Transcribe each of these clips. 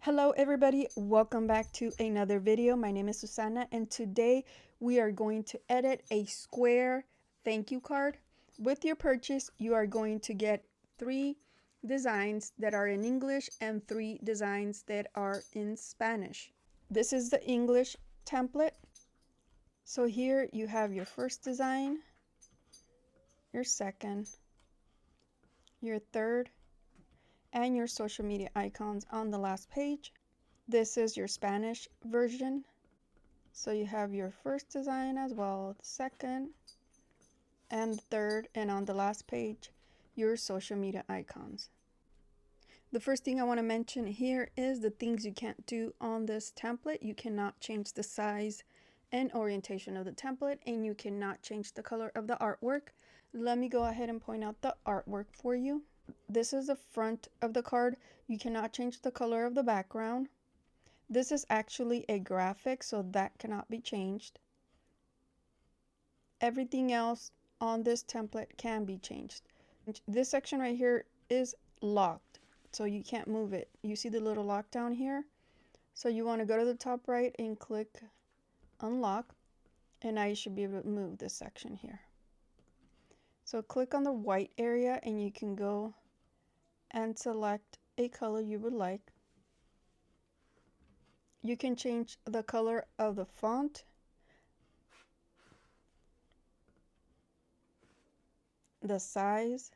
Hello everybody, welcome back to another video. My name is Susana and today we are going to edit a square thank you card. With your purchase, you are going to get 3 designs that are in English and 3 designs that are in Spanish. This is the English template. So here you have your first design, your second, your third, and your social media icons on the last page. This is your Spanish version. So you have your first design as well, the second and the third, and on the last page, your social media icons. The first thing I want to mention here is the things you can't do on this template. You cannot change the size and orientation of the template, and you cannot change the color of the artwork. Let me go ahead and point out the artwork for you. This is the front of the card. You cannot change the color of the background. This is actually a graphic, so that cannot be changed. Everything else on this template can be changed. This section right here is locked, so you can't move it. You see the little lock down here? So you want to go to the top right and click unlock, and now you should be able to move this section here. So click on the white area and you can go and select a color you would like. You can change the color of the font, the size,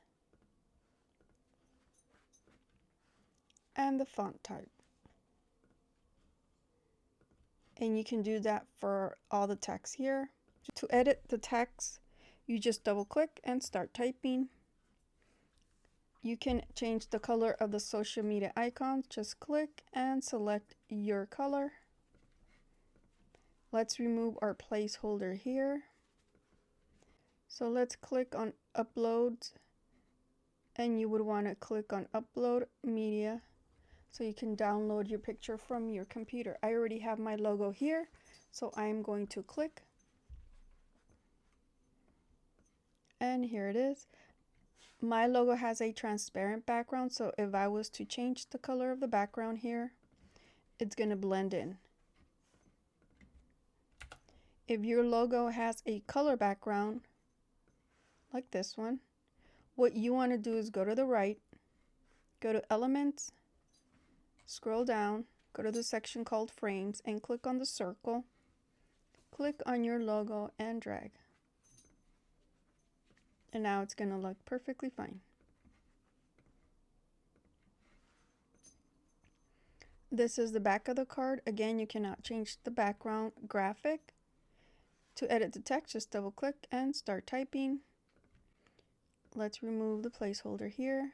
and the font type. And you can do that for all the text here. To edit the text, you just double click and start typing. You can change the color of the social media icons. Just click and select your color. Let's remove our placeholder here. So let's click on uploads, and you would want to click on upload media so you can download your picture from your computer. I already have my logo here, so I'm going to click, and here it is. My logo has a transparent background, so if I was to change the color of the background here, it's going to blend in. If your logo has a color background, like this one, what you want to do is go to the right, go to Elements, scroll down, go to the section called Frames, and click on the circle. Click on your logo and drag. And now it's going to look perfectly fine. This is the back of the card. Again, you cannot change the background graphic. To edit the text, just double click and start typing. Let's remove the placeholder here.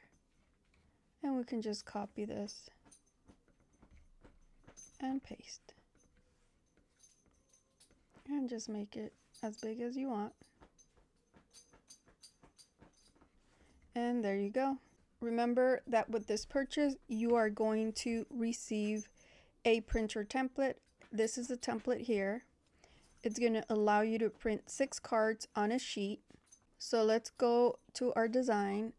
And we can just copy this and paste. And just make it as big as you want. And there you go. Remember that with this purchase, you are going to receive a printer template. This is the template here. It's going to allow you to print 6 cards on a sheet. So let's go to our design,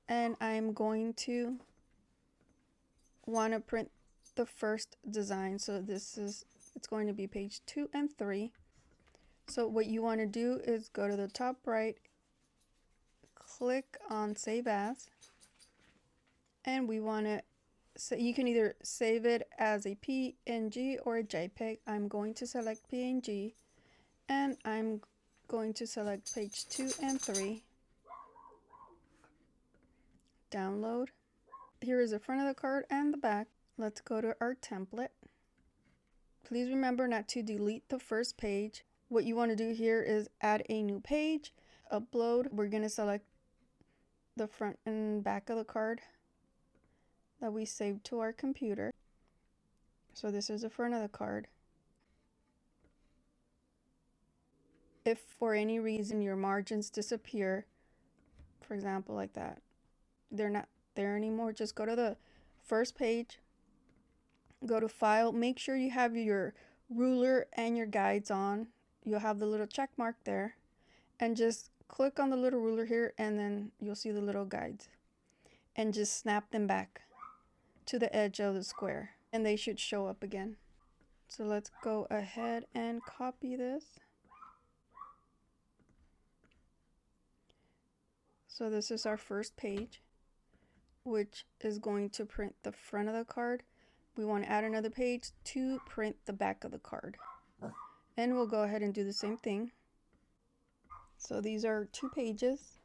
and I'm going to want to print the first design. So it's going to be page 2 and 3. So what you want to do is go to the top right, click on Save As, and we want to, so you can either save it as a PNG or a JPEG. I'm going to select PNG, and I'm going to select page 2 and 3. Download. Here is the front of the card and the back. Let's go to our template. Please remember not to delete the first page. What you want to do here is add a new page, upload. We're going to select the front and back of the card that we saved to our computer. So this is the front of the card. If for any reason your margins disappear, for example like that, they're not there anymore, just go to the first page, go to File, make sure you have your ruler and your guides on. You'll have the little check mark there, and just click on the little ruler here, and then you'll see the little guides, and just snap them back to the edge of the square. and they should show up again. So let's go ahead and copy this. So this is our first page, which is going to print the front of the card. We want to add another page to print the back of the card. And we'll go ahead and do the same thing. So these are 2 pages.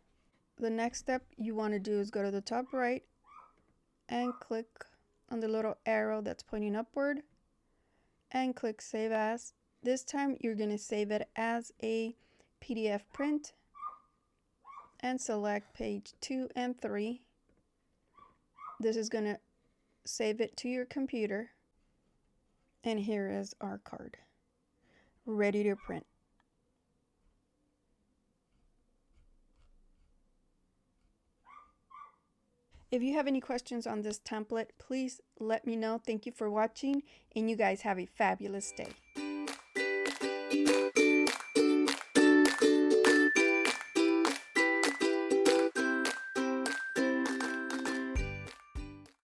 The next step you want to do is go to the top right and click on the little arrow that's pointing upward and click Save As. This time you're going to save it as a PDF print and select page 2 and 3. This is going to save it to your computer. And here is our card, ready to print. If you have any questions on this template, please let me know. Thank you for watching, and you guys have a fabulous day.